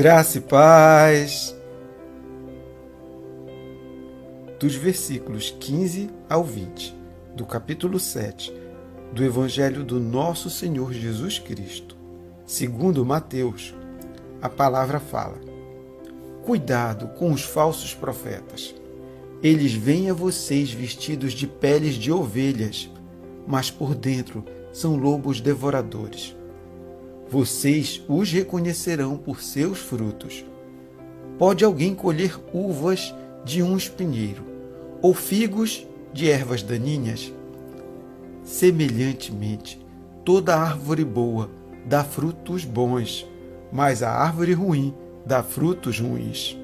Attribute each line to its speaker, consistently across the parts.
Speaker 1: Graça e paz. Dos versículos 15 ao 20, do capítulo 7, do Evangelho do Nosso Senhor Jesus Cristo, segundo Mateus, a palavra fala: Cuidado com os falsos profetas. Eles vêm a vocês vestidos de peles de ovelhas, mas por dentro são lobos devoradores. Vocês os reconhecerão por seus frutos. Pode alguém colher uvas de um espinheiro ou figos de ervas daninhas? Semelhantemente, toda árvore boa dá frutos bons, mas a árvore ruim dá frutos ruins.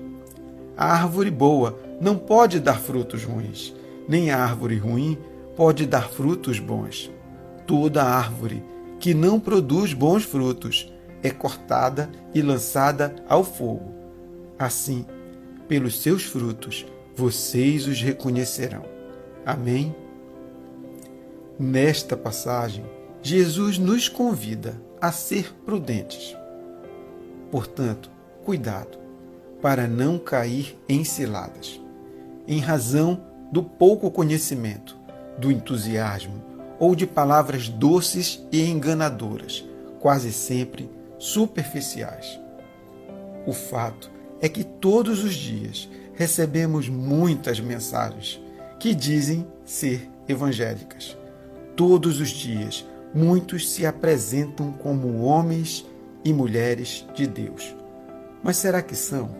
Speaker 1: A árvore boa não pode dar frutos ruins, nem a árvore ruim pode dar frutos bons. Toda árvore que não produz bons frutos é cortada e lançada ao fogo. Assim, pelos seus frutos, vocês os reconhecerão. Amém? Nesta passagem, Jesus nos convida a ser prudentes. Portanto, cuidado, para não cair em ciladas, em razão do pouco conhecimento, do entusiasmo ou de palavras doces e enganadoras, quase sempre superficiais. O fato é que todos os dias recebemos muitas mensagens que dizem ser evangélicas. Todos os dias, muitos se apresentam como homens e mulheres de Deus. Mas será que são?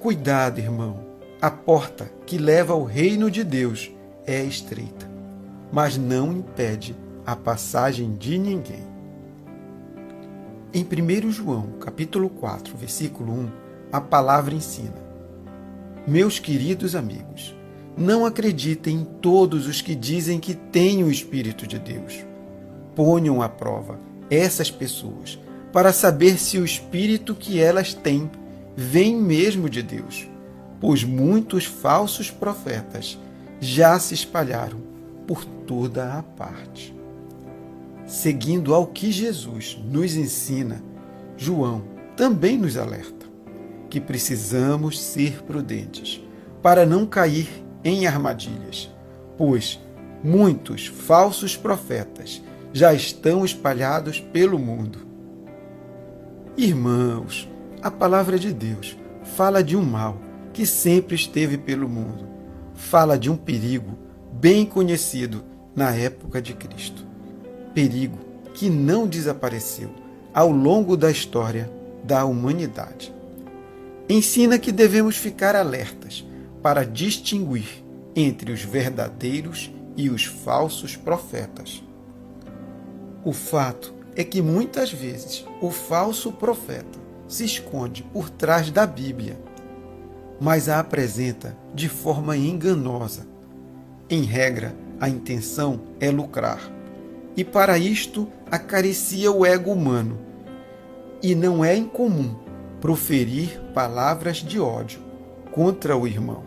Speaker 1: Cuidado, irmão. A porta que leva ao reino de Deus é estreita, mas não impede a passagem de ninguém. Em 1 João, capítulo 4, versículo 1, a palavra ensina: Meus queridos amigos, não acreditem em todos os que dizem que têm o Espírito de Deus. Ponham à prova essas pessoas para saber se o Espírito que elas têm vem mesmo de Deus, pois muitos falsos profetas já se espalharam por toda a parte. Seguindo ao que Jesus nos ensina, João também nos alerta que precisamos ser prudentes para não cair em armadilhas, pois muitos falsos profetas já estão espalhados pelo mundo. Irmãos, a palavra de Deus fala de um mal que sempre esteve pelo mundo. Fala de um perigo bem conhecido na época de Cristo. Perigo que não desapareceu ao longo da história da humanidade. Ensina que devemos ficar alertas para distinguir entre os verdadeiros e os falsos profetas. O fato é que muitas vezes o falso profeta se esconde por trás da Bíblia, mas a apresenta de forma enganosa. Em regra, a intenção é lucrar, e para isto acaricia o ego humano, e não é incomum proferir palavras de ódio contra o irmão.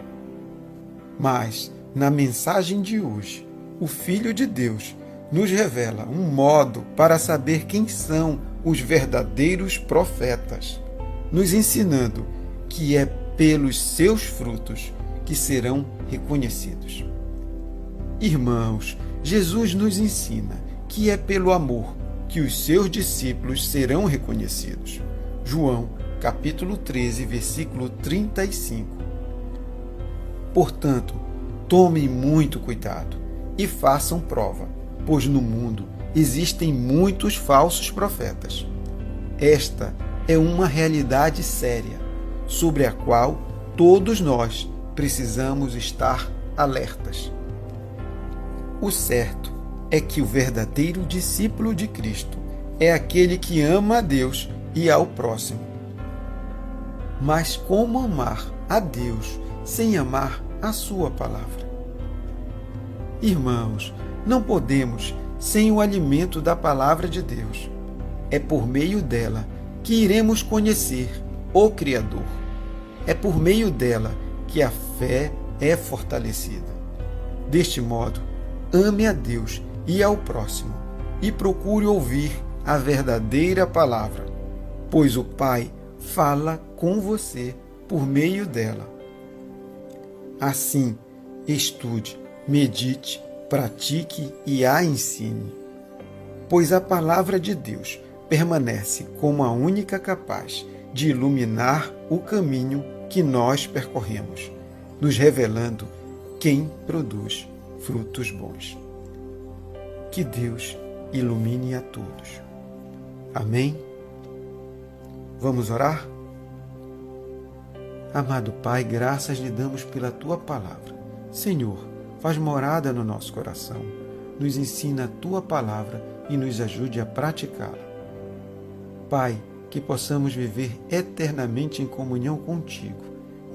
Speaker 1: Mas, na mensagem de hoje, o Filho de Deus nos revela um modo para saber quem são os verdadeiros profetas, nos ensinando que é pelos seus frutos que serão reconhecidos. Irmãos, Jesus nos ensina que é pelo amor que os seus discípulos serão reconhecidos. João, capítulo 13, versículo 35. Portanto, tomem muito cuidado e façam prova, pois no mundo existem muitos falsos profetas. Esta é uma realidade séria, sobre a qual todos nós precisamos estar alertas. O certo é que o verdadeiro discípulo de Cristo é aquele que ama a Deus e ao próximo. Mas como amar a Deus sem amar a sua palavra? Irmãos, não podemos sem o alimento da palavra de Deus. É por meio dela que iremos conhecer o Criador. É por meio dela que a fé é fortalecida. Deste modo, ame a Deus e ao próximo e procure ouvir a verdadeira palavra, pois o Pai fala com você por meio dela. Assim, estude, medite, pratique e a ensine. Pois a palavra de Deus permanece como a única capaz de iluminar o caminho que nós percorremos, nos revelando quem produz frutos bons. Que Deus ilumine a todos. Amém? Vamos orar? Amado Pai, graças lhe damos pela Tua palavra. Senhor, faz morada no nosso coração, nos ensina a Tua palavra e nos ajude a praticá-la. Pai, que possamos viver eternamente em comunhão contigo.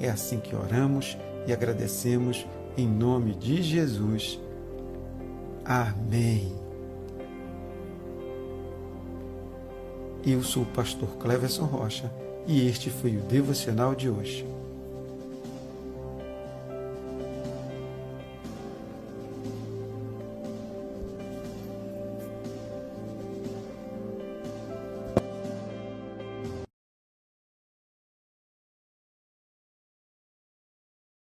Speaker 1: É assim que oramos e agradecemos em nome de Jesus. Amém. Eu sou o pastor Cleverson Rocha e este foi o devocional de hoje.